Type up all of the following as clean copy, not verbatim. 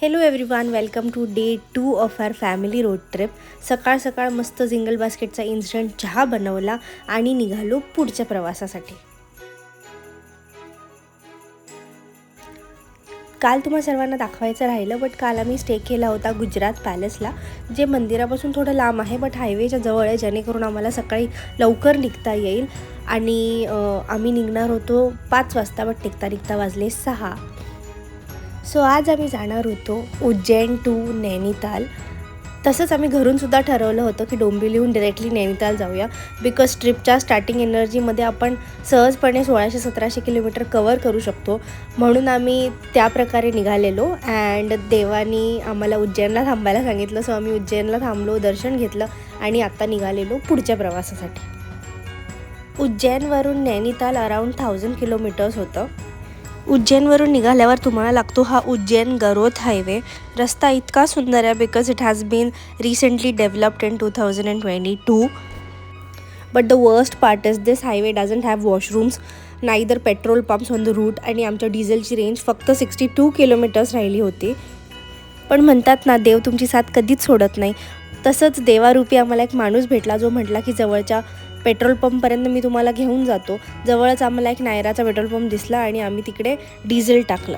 Hello everyone, welcome to day 2 of our family road trip. सकाळ सकाळ मस्त jingle बास्केटचा instant चहा बनवला आणि निघालो पुढच्या प्रवासासाठी. काल तुम्हा सर्वांना दाखवायचं राहिलं, बट काल आम्ही स्टे केला होता गुजरात पॅलेसला, जे मंदिरापासून थोडं लांब आहे बट हायवेच्या जवळ आहे, जेणेकरून आम्हाला सकाळी लवकर निघता येईल. आणि आम्ही निघणार होतो 5 वाजता, बट निघता वाजले 6. सो आज आम्ही जाणार होतो उज्जैन टू नैनीताल. तसंच आम्ही घरूनसुद्धा ठरवलं होतं की डोंबिवलीहून डायरेक्टली नैनीताल जाऊया, बिकॉज ट्रिपच्या स्टार्टिंग एनर्जीमध्ये आपण सहजपणे 1600-1700 किलोमीटर कवर करू शकतो. म्हणून आम्ही त्या प्रकारे निघालेलो. अँड देवानी आम्हाला उज्जैनला थांबायला सांगितलं, सो आम्ही उज्जैनला थांबलो, दर्शन घेतलं आणि आत्ता निघालेलो पुढच्या प्रवासासाठी. उज्जैनवरून नैनीताल अराउंड 1000 किलोमीटर्स होतं. उज्जैनवरून निघाल्यावर तुम्हाला लागतो हा उज्जैन गरोथ हायवे. रस्ता इतका सुंदर आहे because it has been recently developed in 2022. But the worst part is this highway doesn't have washrooms, neither petrol pumps on the route, आणि आमच्या डिझेलची रेंज फक्त 62 किलोमीटर्स राहिली होती. पण म्हणतात ना, देव तुमची साथ कधीच सोडत नाही. तसंच देवारूपी आम्हाला एक माणूस भेटला जो म्हटला की जवळच्या पेट्रोल पंपपर्यंत मी तुम्हाला घेऊन जातो. जवळच आम्हाला एक नायराचा पेट्रोल पंप दिसला आणि आम्ही तिकडे डिझेल टाकलं.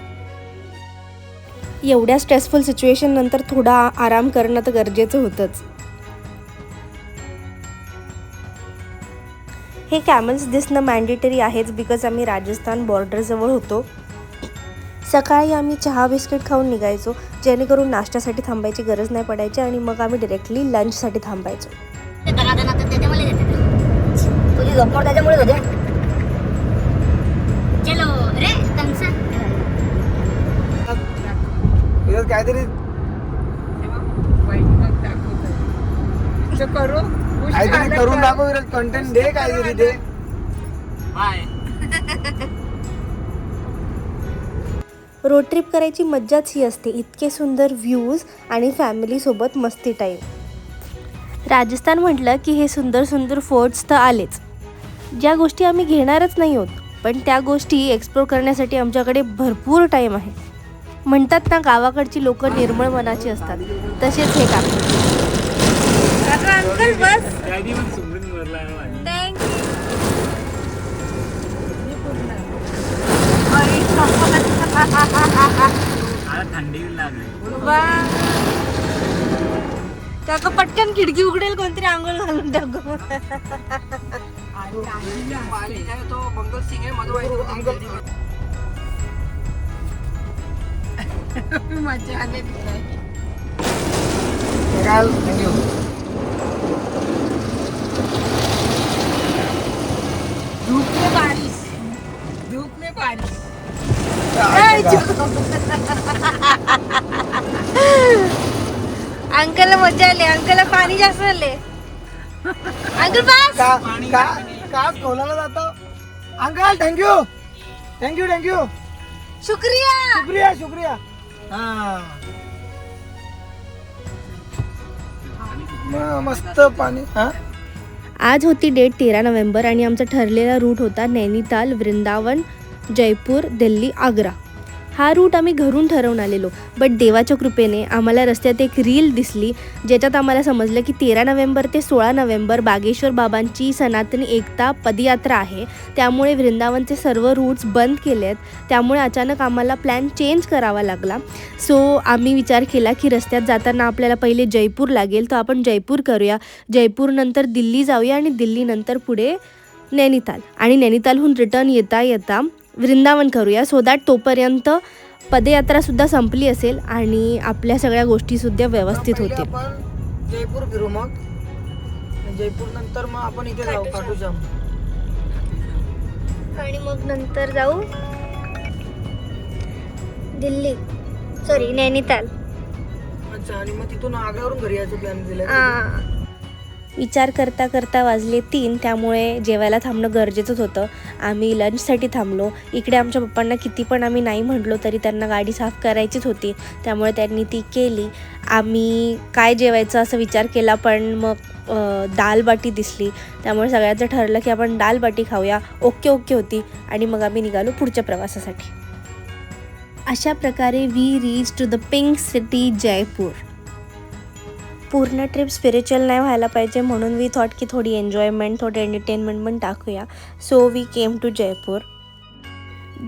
एवढ्या स्ट्रेसफुल सिच्युएशन नंतर थोडा आराम करणं तर गरजेचं होतंच. हे कॅमल्स दिसणं मॅन्डेटरी आहेच बिकॉज आम्ही राजस्थान बॉर्डरजवळ होतो. सकाळी आम्ही चहा बिस्किट खाऊन निघायचो, जेणेकरून नाश्त्यासाठी थांबायची गरज नाही पडायची आणि मग आम्ही डायरेक्टली लंचसाठी थांबायचो. तुझी झोपमोड त्याच्यामुळे होते. चलो रे तमसा काहीतरी करून दाखव, कंटेंट दे, काहीतरी दे. रोड ट्रिप करायची मज्जाच ही असते, इतके सुंदर व्ह्यूज आणि फॅमिलीसोबत मस्ती टाईम. राजस्थान म्हटलं की हे सुंदर सुंदर फोर्ट्स तर आलेच, ज्या गोष्टी आम्ही घेणारच नाही आहोत, पण त्या गोष्टी एक्सप्लोर करण्यासाठी आमच्याकडे भरपूर टाईम आहे. म्हणतात ना, गावाकडची लोक निर्मळ मनाची असतात, तसेच हे काम. अंकल बस. काका पटकन खिडकी उघडेल, कोणतरी आंघोळ घालून टाकू. मजा आली. धूप में बारिश. अंकलला मजा आली, अंकलला पाणी जास्त आले. अंकल बस. का खोलायला जातो अंकल. थँक्यू. शुक्रिया. मस्त पाणी. आज होती डेट 13 नोव्हेंबर आणि आमचा ठरलेला रूट होता नैनीताल, वृंदावन, जयपूर, दिल्ली, आग्रा. हा रूट आम्ही घरून ठरवून आलेलो, बट देवाच्या कृपेने आम्हाला रस्त्यात एक रील दिसली, ज्याच्यात आम्हाला समजलं की 13 नोव्हेंबर ते 16 नोव्हेंबर बागेश्वर बाबांची सनातनी एकता पदयात्रा आहे. त्यामुळे वृंदावनचे सर्व रूट्स बंद केले आहेत. त्यामुळे अचानक आम्हाला प्लॅन चेंज करावा लागला. सो आम्ही विचार केला की रस्त्यात जाताना आपल्याला पहिले जयपूर लागेल, तर आपण जयपूर करूया. जयपूरनंतर दिल्ली जाऊया आणि दिल्लीनंतर पुढे नैनीताल, आणि नैनीतालहून रिटर्न येता वृंदावन करूया, सो दॅट तोपर्यंत पदयात्रासुद्धा संपली असेल आणि आपल्या सगळ्या गोष्टीसुद्धा व्यवस्थित होतील. जयपूर फिरू, मग जयपूर नंतर मग आपण इथे जाऊ खाटूश्याम, आणि मग नंतर जाऊ नैनीताल. अच्छा, आणि मग तिथून आग्र्यावरून घरी यायचं प्लॅन दिलं. विचार करता वाजले 3, त्यामुळे जेवायला थांबणं गरजेचंच होतं. आम्ही लंचसाठी थांबलो. इकडे आमच्या पप्पांना किती पण आम्ही नाही म्हटलो तरी त्यांना गाडी साफ करायचीच होती, त्यामुळे त्यांनी ती केली. आम्ही काय जेवायचं असं विचार केला, पण मग दाल बाटी दिसली, त्यामुळे सगळ्यांचं ठरलं की आपण दाल बाटी खाऊया. ओके होती आणि मग आम्ही निघालो पुढच्या प्रवासासाठी. अशा प्रकारे we reach to the pink city Jaipur. पूर्ण ट्रिप स्पिरिच्युअल नाही व्हायला पाहिजे म्हणून वी थॉट की थोडी एन्जॉयमेंट थोडी एंटरटेनमेंट पण टाकूया. So we came to Jaipur.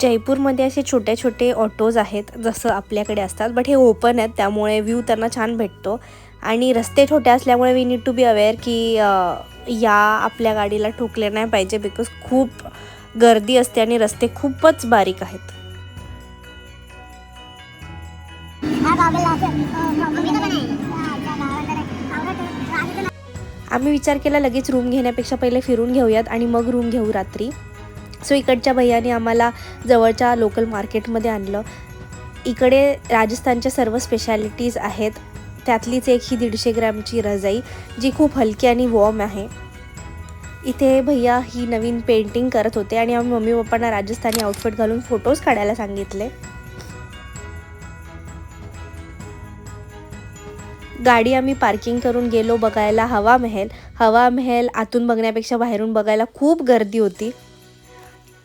जयपूरमध्ये असे छोटे छोटे ऑटोज आहेत जसं आपल्याकडे असतात, बट हे ओपन आहेत त्यामुळे व्ह्यू त्यांना छान भेटतो. आणि रस्ते छोटे असल्यामुळे we need to be aware की या आपल्या गाडीला ठोकले नाही पाहिजे, बिकॉज खूप गर्दी असते आणि रस्ते खूपच बारीक आहेत. आम्ही विचार केला लगेच रूम घेण्यापेक्षा पहिले फिरून घेऊयात आणि मग रूम घेऊ रात्री. सो इकडच्या भैयाने आम्हाला जवळच्या लोकल मार्केटमध्ये आणलं. इकडे राजस्थानच्या सर्व स्पेशालिटीज आहेत, त्यातलीच एक ही 150 ग्रॅमची रजाई जी खूप हलकी आणि वॉर्म आहे. इथे भैया ही नवीन पेंटिंग करत होते आणि आम्ही मम्मी पप्पांना राजस्थानी आउटफिट घालून फोटोज काढायला सांगितले. गाडी आम्ही पार्किंग करून गेलो बघायला हवा महल. हवा महल आतून बघण्यापेक्षा बाहेरून बघायला खूप गर्दी होती.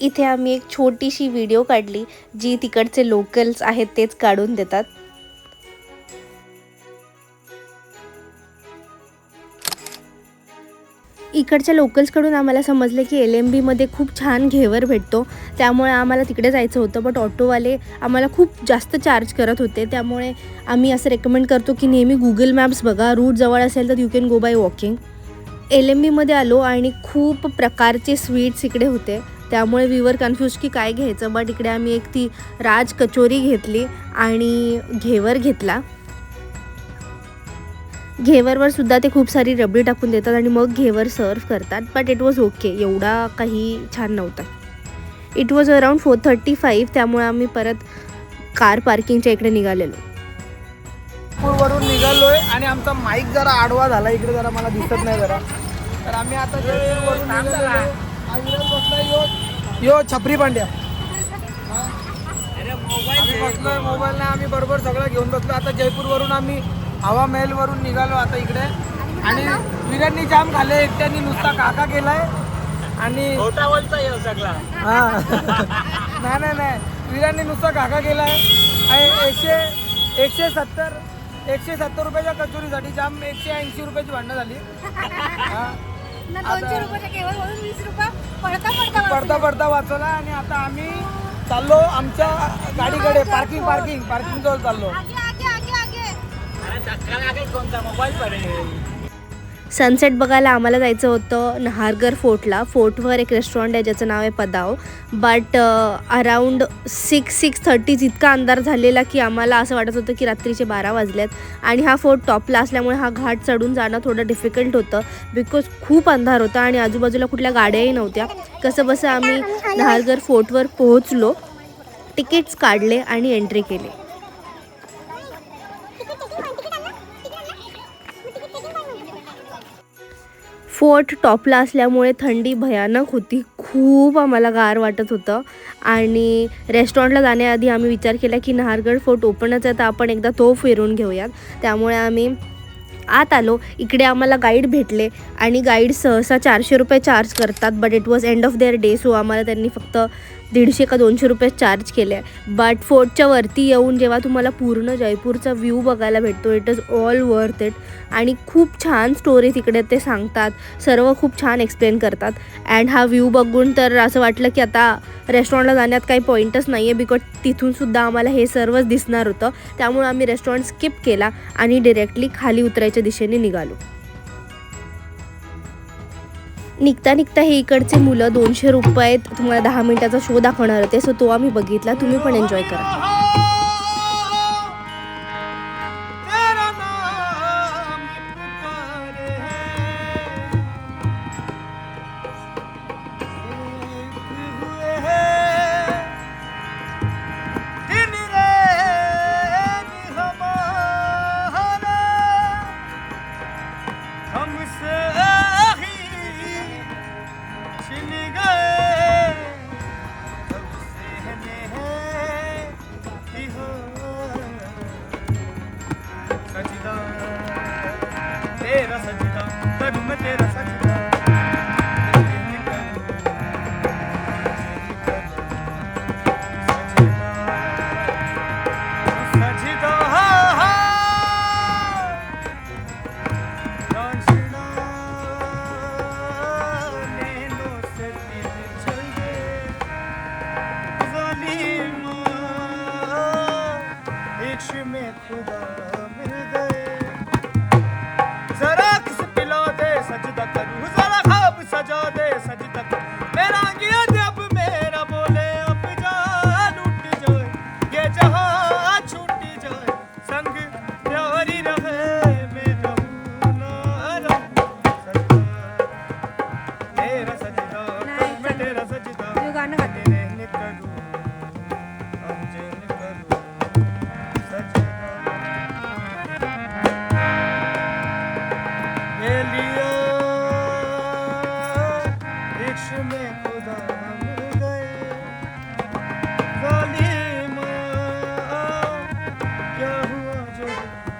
इथे आम्ही एक छोटीशी व्हिडिओ काढली जी तिकडचे लोकल्स आहेत तेच काढून देतात. इकडच्या लोकल्सकडून आम्हाला समजले की LMBमध्ये खूप छान घेवर भेटतो, त्यामुळे आम्हाला तिकडे जायचं होतं. बट ऑटोवाले आम्हाला खूप जास्त चार्ज करत होते, त्यामुळे आम्ही असं रेकमेंड करतो की नेहमी गुगल मॅप्स बघा. रूट जवळ असेल तर you can go by walking. LMBमध्ये आलो आणि खूप प्रकारचे स्वीट्स इकडे होते, त्यामुळे वी वर कन्फ्यूज की काय घ्यायचं. बट इकडे आम्ही एक ती राज कचोरी घेतली आणि घेवर घेतला. घेवरवर सुद्धा ते खूप सारी रबडी टाकून देतात आणि मग घेवर सर्व करतात. बट इट वॉज ओके, एवढा काही छान नव्हता. इट वॉज अराउंड 4:35, त्यामुळे आम्ही परत कार पार्किंगच्या इकडे निघालेलो. वरून निघालोय आणि आमचा माईक जरा आडवा झाला इकडे, जरा मला दिसत नाही जरा. तर आम्ही आता जयपूरवरून निघालेलो. यो छपरी पांड्या आम्ही बसलोय मोबाईलने, आम्ही बरोबर सगळं घेऊन बसलो. आता जयपूरवरून आम्ही हवा महलवरून निघालो आता इकडे. आणि विरांनी जाम खाल्ले, एकट्यानी नुसता काका केलाय आणि सगळा नाही विरांनी नुसता काका केलाय. 170 रुपयाच्या कचोरीसाठी जाम 180 रुपयाची भांडणं झाली. पडता वाचवला. आणि आता आम्ही चाललो आमच्या गाडीकडे, पार्किंग जवळ चाललो. सनसेट बघायला आम्हाला जायचं होतं नहारगड फोर्टला. फोर्टवर एक रेस्टॉरंट आहे ज्याचं नाव आहे पदाव. बट अराउंड 6:30 इतका अंधार झालेला की आम्हाला असं वाटत होतं की रात्रीचे 12 वाजलेत. आणि हा फोर्ट टॉपला असल्यामुळे हा घाट चढून जाणं थोडं डिफिकल्ट होतं, बिकॉज खूप अंधार होता आणि आजूबाजूला कुठल्या गाड्याही नव्हत्या. कसंबसं आम्ही नहारगड फोर्टवर पोहोचलो, तिकीट्स काढले आणि एंट्री केली. फोर्ट टॉपला असल्यामुळे थंडी भयानक होती, खूप आम्हाला गार वाटत होतं. आणि रेस्टॉरंटला जाण्याआधी आम्ही विचार केला की नहारगड फोर्ट ओपनच आहे तर आपण एकदा तो फिरून घेऊयात. त्यामुळे आम्ही आत आलो. इकडे आम्हाला गाईड भेटले आणि गाईड सहसा 400 रुपये चार्ज करतात. But it was end of their day, so आम्हाला त्यांनी फक्त 150 का 200 रुपये चार्ज केले. बट फोर्टच्या वरती येऊन जेव्हा तुम्हाला पूर्ण जयपूरचा व्ह्यू बघायला भेटतो, it is all worth it. आणि खूप छान स्टोरी तिकडे ते सांगतात, सर्व खूप छान एक्सप्लेन करतात. अँड हा व्ह्यू बघून तर असं वाटलं की आता रेस्टॉरंटला जाण्यात काही पॉईंटच नाही आहे, बिकॉज तिथूनसुद्धा आम्हाला हे सर्वच दिसणार होतं. त्यामुळे आम्ही रेस्टॉरंट स्किप केला आणि डिरेक्टली खाली उतरायच्या दिशेने निघालो. निघता हे इकडचे मुलं 200 रुपयात तुम्हाला 10 मिनिटाचा शो दाखवणार होते, सो तो आम्ही बघितला. तुम्ही पण एन्जॉय करा. इश्क में खुदा मिल गए जरा किस पिला दे सजदा करूं जरा ख्वाब सजा दे सजदा करूं मेरा गया जब मेरा बोले अब जान उठ जाए ये जहां छूट जाए संग प्यारी रहे मैं रहूं ना रहूं तेरा सजदा करूं मैं तेरा सजदा तेरे निकलूं अब जिन करूं सजदा ये लिया इश्क में खुदा मिल गए जालिमा क्या हुआ जो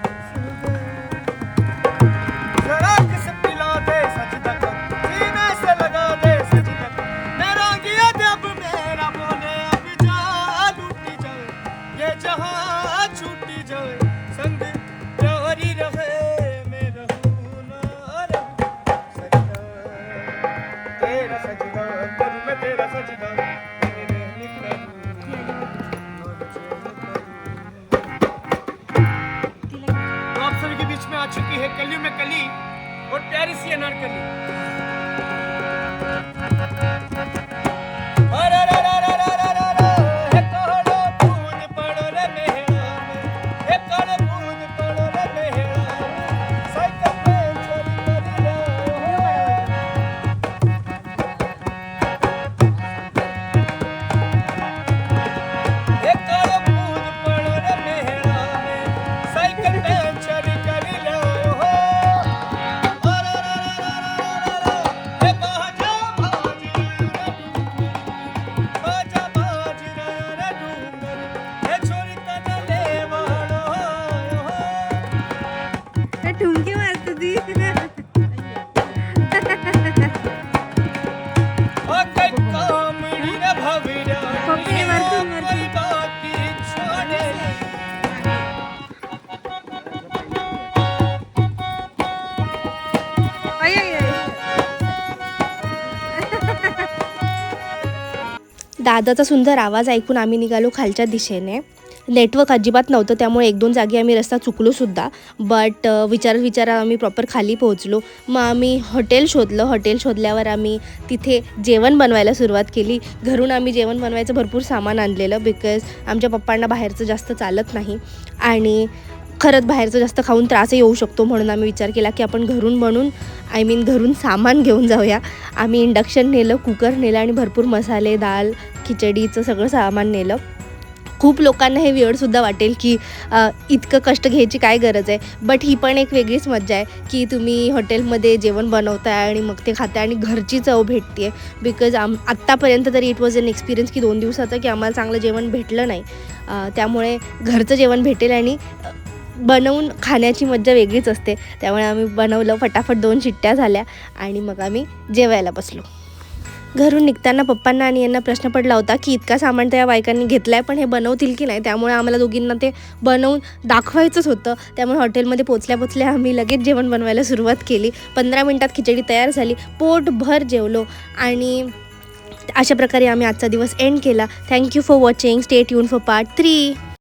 फिसल गए जरा किस पिला दे सजदा कर सीने से लगा दे सजदा कर मेरा गया जब मेरा बोले अब जान उठ जाए ये जहां छूट जाए संग प्यारी रहे मैं रहूं ना रहूं सजदा तेरा सजदा करूं मैं तेरा सजदा तेरे निकलूं और चैन करूं। तो आप सभी के बीच में आ चुकी है कलियों में कली और प्यारी सी अनारकली। हे काला फूल पड़ो रे मेहरा में, हे काला फूल पड़ो रे मेहरा में, साइकिल पे चली मेरी लाओ। हे काला फूल पड़ो रे मेहरा में, साइकिल पे चली करी लाओ। हे बाजा बाजी बाजा बाजी रे डूंगर, हे छोरी तने ले वालो। ठुमकी मारतो ती ओ कई कामड़ी रे भविरा पप्पी वरतून कोई बाकी छोड़े आय आय आय. दादाचा सुंदर आवाज ऐकून आम्ही निघालो खालच्या दिशेने. नेटवर्क अजिबात नव्हतं त्यामुळे 1-2 जागी आम्ही रस्ता चुकलो सुद्धा. बट विचारत आम्ही प्रॉपर खाली पोहोचलो. मग आम्ही हॉटेल शोधलं. हॉटेल शोधल्यावर आम्ही तिथे जेवण बनवायला सुरुवात केली. घरून आम्ही जेवण बनवायचं भरपूर सामान आणलेलं बिकॉज आमच्या पप्पांना बाहेरचं जास्त चालत नाही आणि खरंच बाहेरचं जास्त खाऊन त्रासही येऊ शकतो. म्हणून आम्ही विचार केला की आपण घरून बनवून घरून सामान घेऊन जाऊया. आम्ही इंडक्शन नेलं, कुकर नेलं आणि भरपूर मसाले, दाल, खिचडीचं सगळं सामान नेलं. खूप लोकांना हे वियर्डसुद्धा वाटेल की इतकं कष्ट घ्यायची काय गरज आहे. बट ही पण एक वेगळीच मज्जा आहे की तुम्ही हॉटेलमध्ये जेवण बनवताय आणि मग ते खाताय आणि घरची चव भेटते आहे. बिकॉज आत्तापर्यंत तरी इट वॉज एन एक्सपिरियन्स की 2 दिवसाचं की आम्हाला चांगलं जेवण भेटलं नाही. त्यामुळे घरचं जेवण भेटेल आणि बनवून खाण्याची मज्जा वेगळीच असते. त्यामुळे आम्ही बनवलं. फटाफट 2 शिट्ट्या झाल्या आणि मग आम्ही जेवायला बसलो. घरून निघताना पप्पांना आणि यांना प्रश्न पडला होता की इतका सामान त्या बायकांनी घेतला आहे पण हे बनवतील की नाही. त्यामुळे आम्हाला दोघींना ते बनवून दाखवायचंच होतं. त्यामुळे हॉटेलमध्ये पोचल्या आम्ही लगेच जेवण बनवायला सुरुवात केली. 15 मिनटात खिचडी तयार झाली. पोटभर जेवलो आणि अशा प्रकारे आम्ही आजचा दिवस एंड केला. Thank you for watching. Stay tune for part 3.